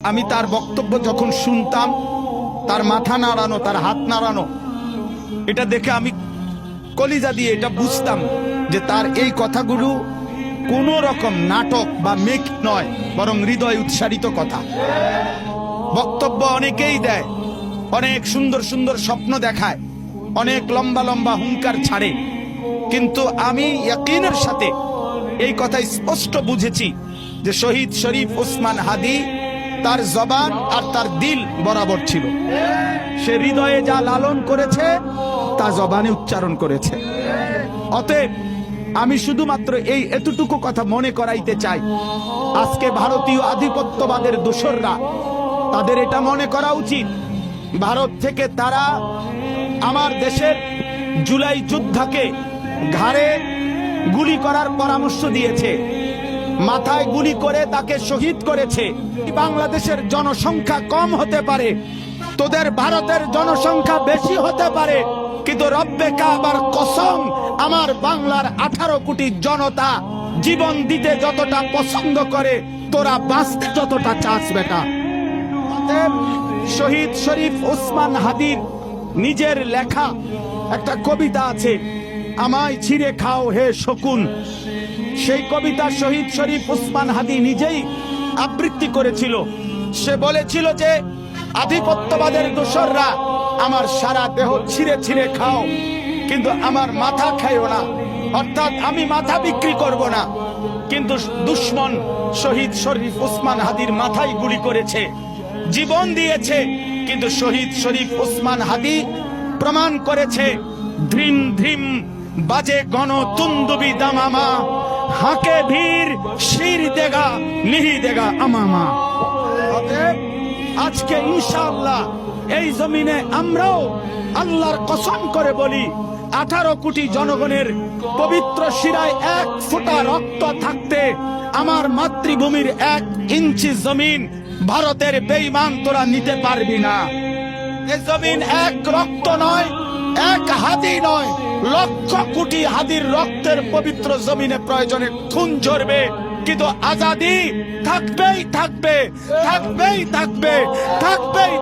আমি তার বক্তব্য যখন শুনতাম, তার মাথা নাড়ানো, তার হাত নাড়ানো, এটা দেখে আমি কলিজা দিয়ে এটা বুঝতাম যে তার এই কথাগুলো কোন রকম নাটক বা মেক নয়, বরং হৃদয় উৎসারিত কথা। বক্তব্য অনেকেই দেয়, অনেক সুন্দর সুন্দর স্বপ্ন দেখায়, অনেক লম্বা লম্বা হুঙ্কার ছাড়ে, কিন্তু আমি ইয়াকিনের সাথে এই কথা স্পষ্ট বুঝেছি যে শহীদ শরীফ ওসমান হাদী তার জবান আর তার দিল বরাবর ছিল। সে হৃদয়ে যা লালন করেছে তা জবানে উচ্চারণ করেছে। অতএব আমি শুধুমাত্র এই এতটুকু কথা মনে করাইতে চাই, আজকে ভারতীয় আধিপত্যবাদের দোসররা, তাদের এটা মনে করা উচিত, ভারত থেকে তারা আমার দেশের জুলাই যোদ্ধাকে ঘাড়ে গুলি করার পরামর্শ দিয়েছে, মাথায় গুলি করে তাকে শহীদ করেছে। বাংলাদেশের জনসংখ্যা কম হতে পারে, তোদের ভারতের জনসংখ্যা বেশি হতে পারে, কিন্তু রব্বে কাবার কসম, আমার বাংলার 18 কোটি জনতা জীবন দিতে যতটা পছন্দ করে, তোরা বাঁচতে যতটা চাস বেটা। শহীদ শরীফ ওসমান হাদীর নিজের লেখা একটা কবিতা আছে, আমায় ছিঁড়ে খাও হে শকুন। সেই কবিতা শহীদ শরীফ ওসমান হাদী নিজেই আবৃত্তি করেছিল। সে বলেছিল যে আধিপত্যবাদের দোসররা আমার সারা দেহ ছিঁড়ে ছিঁড়ে খাও, কিন্তু আমার মাথা খাইও না, অর্থাৎ আমি মাথা বিক্রি করব না। কিন্তু দুশ্মন শহীদ শরীফ ওসমান হাদীর মাথায় গুলি করেছে, জীবন দিয়েছে, কিন্তু শহীদ শরীফ ওসমান হাদী প্রমাণ করেছে, ধ্রিম ধ্রিম বাজে গণ তুন্দুবি দামামা, হাকে ভীর শির দেগা নিহি দেগা আমামা। আজকে ইনশাআল্লাহ এই জমিনে আমরাও আল্লাহর কসম করে বলি, 18 কোটি জনগণের পবিত্র শিরায় 1 ফোঁটা রক্ত থাকতে আমার মাতৃভূমির 1 ইঞ্চি জমিন ভারতের বেঈমান তোরা নিতে পারবি না। এ জমিন 1 রক্ত নয়, 1 হাদী নয়, লক্ষ কোটি হাদীর রক্তের পবিত্র জমিনে প্রয়োজনে খুন ঝরবে, কিন্তু আজাদী থাকবেই থাকবে, থাকবেই থাকবে, থাকবেই।